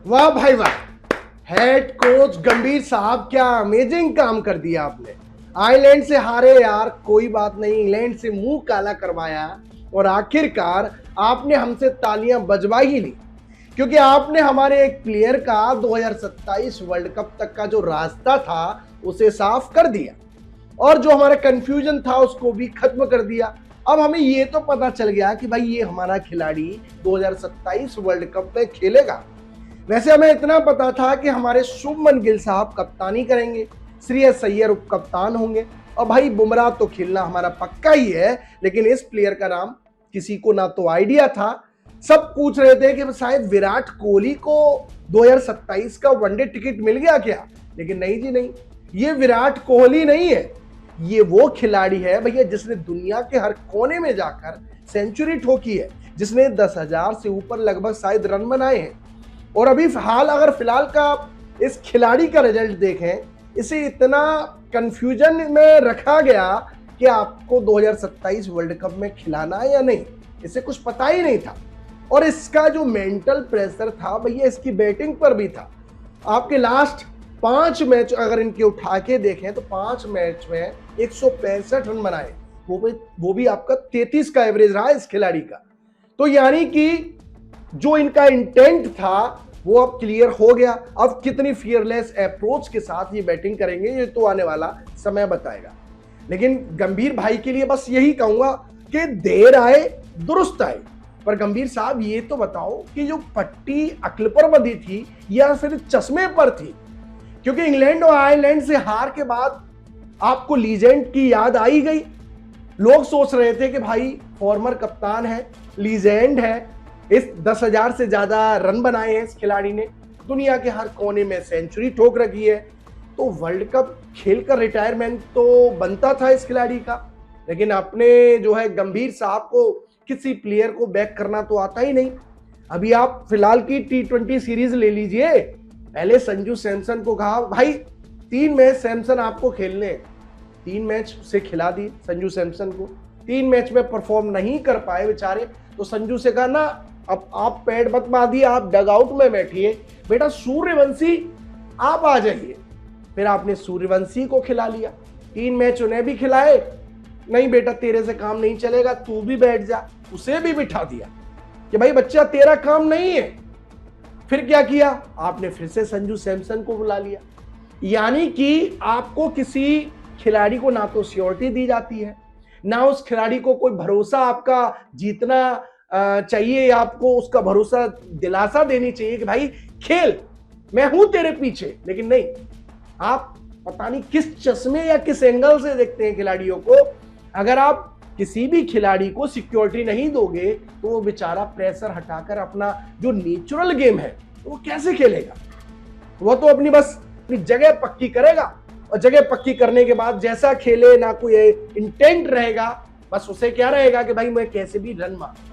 वाह भाई वाह, हेड कोच गंभीर साहब, क्या अमेजिंग काम कर दिया आपने। आयरलैंड से हारे यार, कोई बात नहीं, इंग्लैंड से मुंह काला करवाया और आखिरकार आपने हमसे तालियां बजवा ही ली, क्योंकि आपने हमारे एक प्लेयर का 2027 वर्ल्ड कप तक का जो रास्ता था उसे साफ कर दिया और जो हमारा कंफ्यूजन था उसको भी खत्म कर दिया। अब हमें ये तो पता चल गया कि भाई ये हमारा खिलाड़ी 2027 वर्ल्ड कप में खेलेगा। वैसे हमें इतना पता था कि हमारे शुभमन गिल साहब कप्तानी करेंगे, श्रेयस अय्यर उप कप्तान होंगे और भाई बुमराह तो खेलना हमारा पक्का ही है, लेकिन इस प्लेयर का नाम किसी को ना तो आइडिया था। सब पूछ रहे थे कि शायद विराट कोहली को 2027 का वनडे टिकट मिल गया क्या, लेकिन नहीं जी नहीं, ये विराट कोहली नहीं है, ये वो खिलाड़ी है भैया जिसने दुनिया के हर कोने में जाकर सेंचुरी ठोकी है, जिसने 10,000 से ऊपर लगभग शायद रन बनाए हैं। और अभी अगर फिलहाल का इस खिलाड़ी का रिजल्ट देखें, इसे इतना कंफ्यूजन में रखा गया कि आपको 2027 वर्ल्ड कप में खिलाना है या नहीं, इसे कुछ पता ही नहीं था। और इसका जो मेंटल प्रेशर था भैया इसकी बैटिंग पर भी था। आपके लास्ट 5 मैच अगर इनके उठा के देखें तो 5 मैच में 165 रन बनाए, वो भी आपका 33 का एवरेज रहा इस खिलाड़ी का। तो यानी कि जो इनका इंटेंट था वो अब क्लियर हो गया। अब कितनी फियरलेस अप्रोच के साथ ये बैटिंग करेंगे ये तो आने वाला समय बताएगा। लेकिन गंभीर भाई के लिए बस यही कहूंगा कि देर आए दुरुस्त आए। पर गंभीर साहब ये तो बताओ कि जो पट्टी अक्ल पर बंधी थी या फिर चश्मे पर थी, क्योंकि इंग्लैंड और आयरलैंड से हार के बाद आपको लीजेंड की याद आई गई। लोग सोच रहे थे कि भाई फॉर्मर कप्तान है, लीजेंड है, इस 10,000 से ज्यादा रन बनाए हैं इस खिलाड़ी ने, दुनिया के हर कोने में सेंचुरी ठोक रखी है, तो वर्ल्ड कप खेलकर रिटायरमेंट तो बनता था इस खिलाड़ी का। लेकिन अपने जो है गंभीर साहब को किसी प्लेयर को बैक करना तो आता ही नहीं। अभी आप फिलहाल की T20 सीरीज ले लीजिए, पहले संजू सैमसन को कहा भाई 3 मैच सैमसन आपको खेलने हैं, 3 मैच से खिला दी संजू सैमसन को, 3 मैच में परफॉर्म नहीं कर पाए बेचारे, तो संजू से कहा ना अब आप पैड मत बांधिए, आप डगआउट में बैठिए, बेटा सूर्यवंशी आप आ जाइए। फिर आपने सूर्यवंशी को खिला लिया, 3 मैच उन्हें भी खिलाए, नहीं बेटा तेरे से काम नहीं चलेगा, तू भी बैठ जा, उसे भी बिठा दिया कि भाई बच्चा तेरा काम नहीं है। फिर क्या किया आपने, फिर से संजू सैमसन को बुला लिया। यानी कि आपको किसी खिलाड़ी को ना तो श्योरिटी दी जाती है, ना उस खिलाड़ी को कोई भरोसा आपका जीतना चाहिए, आपको उसका भरोसा दिलासा देनी चाहिए कि भाई खेल, मैं हूं तेरे पीछे। लेकिन नहीं, आप पता नहीं किस चश्मे या किस एंगल से देखते हैं खिलाड़ियों को। अगर आप किसी भी खिलाड़ी को सिक्योरिटी नहीं दोगे तो वो बेचारा प्रेशर हटाकर अपना जो नेचुरल गेम है तो वो कैसे खेलेगा। वो तो अपनी बस अपनी जगह पक्की करेगा और जगह पक्की करने के बाद जैसा खेले, ना कोई इंटेंट रहेगा, बस उसे क्या रहेगा कि भाई मैं कैसे भी रन मार।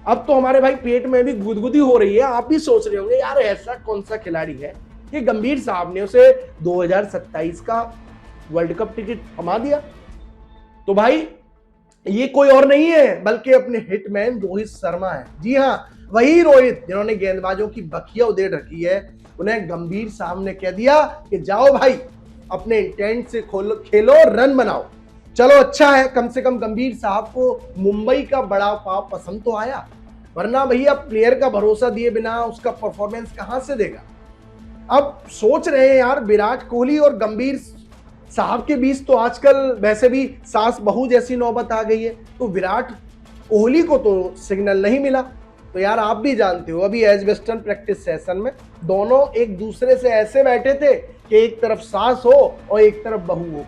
अब तो हमारे भाई पेट में भी गुदगुदी हो रही है। आप भी सोच रहे होंगे यार ऐसा कौन सा खिलाड़ी है कि गंभीर साहब ने उसे 2027 का वर्ल्ड कप टिकट थमा दिया। तो भाई ये कोई और नहीं है बल्कि अपने हिटमैन रोहित शर्मा है। जी हाँ, वही रोहित जिन्होंने गेंदबाजों की बखिया उधेड़ रखी है। उन्हें गंभीर साहब ने कह दिया कि जाओ भाई अपने इंटेंट से खेलो, रन बनाओ। चलो अच्छा है, कम से कम गंभीर साहब को मुंबई का बड़ा पाव पसंद तो आया, वरना भैया प्लेयर का भरोसा दिए बिना उसका परफॉर्मेंस कहां से देगा। अब सोच रहे हैं यार विराट कोहली और गंभीर साहब के बीच तो आजकल वैसे भी सास बहू जैसी नौबत आ गई है, तो विराट कोहली को तो सिग्नल नहीं मिला। तो यार आप भी जानते हो अभी एज वेस्टर्न प्रैक्टिस सेशन में दोनों एक दूसरे से ऐसे बैठे थे कि एक तरफ सास हो और एक तरफ बहू हो।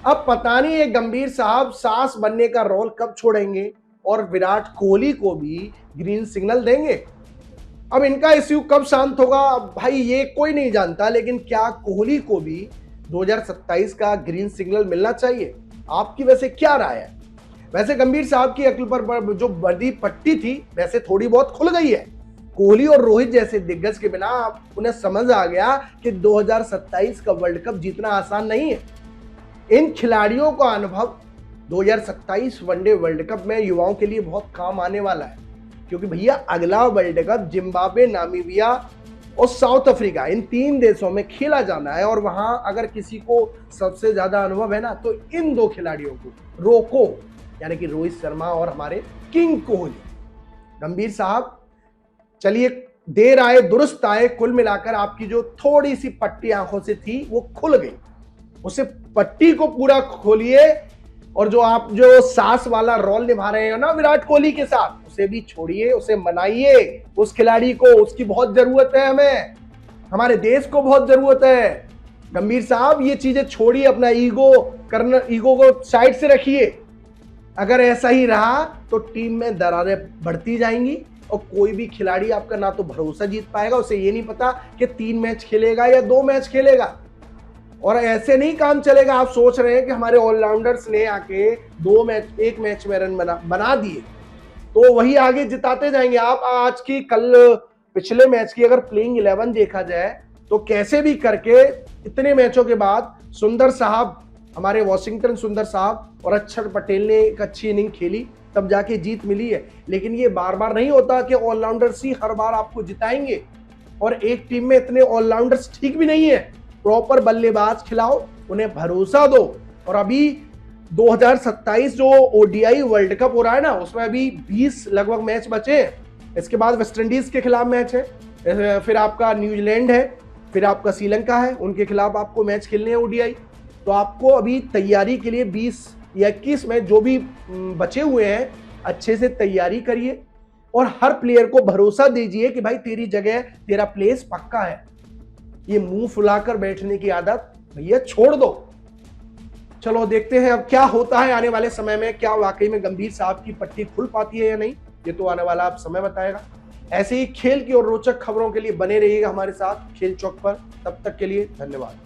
अब पता नहीं ये गंभीर साहब सास बनने का रोल कब छोड़ेंगे और विराट कोहली को भी ग्रीन सिग्नल देंगे। अब इनका इश्यू कब शांत होगा भाई ये कोई नहीं जानता, लेकिन क्या कोहली को भी 2027 का ग्रीन सिग्नल मिलना चाहिए? आपकी वैसे क्या राय है? वैसे गंभीर साहब की अक्ल पर जो बड़ी पट्टी थी वैसे थोड़ी बहुत खुल गई है। कोहली और रोहित जैसे दिग्गज के बिना उन्हें समझ आ गया कि 2027 का वर्ल्ड कप जीतना आसान नहीं है। इन खिलाड़ियों का अनुभव 2027 वनडे वर्ल्ड कप में युवाओं के लिए बहुत काम आने वाला है, क्योंकि भैया अगला वर्ल्ड कप जिम्बाब्वे, नामीबिया और साउथ अफ्रीका, इन 3 देशों में खेला जाना है। और वहां अगर किसी को सबसे ज्यादा अनुभव है ना, तो इन 2 खिलाड़ियों को, रोको यानी कि रोहित शर्मा और हमारे किंग कोहली। गंभीर साहब चलिए, देर आए दुरुस्त आए, कुल मिलाकर आपकी जो थोड़ी सी पट्टी आंखों से थी वो खुल गई, उसे पट्टी को पूरा खोलिए। और जो आप जो सास वाला रोल निभा रहे हो ना विराट कोहली के साथ, उसे भी छोड़िए, उसे मनाइए। उस खिलाड़ी को, उसकी बहुत जरूरत है, हमें, हमारे देश को बहुत जरूरत है। गंभीर साहब ये चीजें छोड़िए, अपना ईगो को साइड से रखिए। अगर ऐसा ही रहा तो टीम में दरारें बढ़ती जाएंगी और कोई भी खिलाड़ी आपका ना तो भरोसा जीत पाएगा, उसे ये नहीं पता कि 3 मैच खेलेगा या 2 मैच खेलेगा। और ऐसे नहीं काम चलेगा। आप सोच रहे हैं कि हमारे ऑलराउंडर्स ने आके 2 मैच 1 मैच में रन बना दिए तो वही आगे जिताते जाएंगे। आप आज की कल पिछले मैच की अगर प्लेइंग 11 देखा जाए तो कैसे भी करके इतने मैचों के बाद सुंदर साहब, हमारे वॉशिंगटन सुंदर साहब और अक्षर पटेल ने एक अच्छी इनिंग खेली, तब जाके जीत मिली है। लेकिन ये बार बार नहीं होता कि ऑलराउंडर्स ही हर बार आपको जिताएंगे। और एक टीम में इतने ऑलराउंडर्स ठीक भी नहीं है। प्रॉपर बल्लेबाज खिलाओ, उन्हें भरोसा दो। और अभी 2027 जो ओडीआई वर्ल्ड कप हो रहा है ना, उसमें अभी 20 लगभग मैच बचे हैं। इसके बाद वेस्ट इंडीज के खिलाफ मैच है, फिर आपका न्यूजीलैंड है, फिर आपका श्रीलंका है, उनके खिलाफ आपको मैच खेलने हैं ओडीआई। तो आपको अभी तैयारी के लिए 20 या 21 मैच जो भी बचे हुए हैं, अच्छे से तैयारी करिए और हर प्लेयर को भरोसा दीजिए कि भाई तेरी जगह, तेरा प्लेस पक्का है। ये मुंह फुलाकर बैठने की आदत भैया छोड़ दो। चलो देखते हैं अब क्या होता है आने वाले समय में, क्या वाकई में गंभीर साहब की पट्टी खुल पाती है या नहीं, ये तो आने वाला अब समय बताएगा। ऐसे ही खेल की और रोचक खबरों के लिए बने रहिएगा हमारे साथ खेल चौक पर। तब तक के लिए धन्यवाद।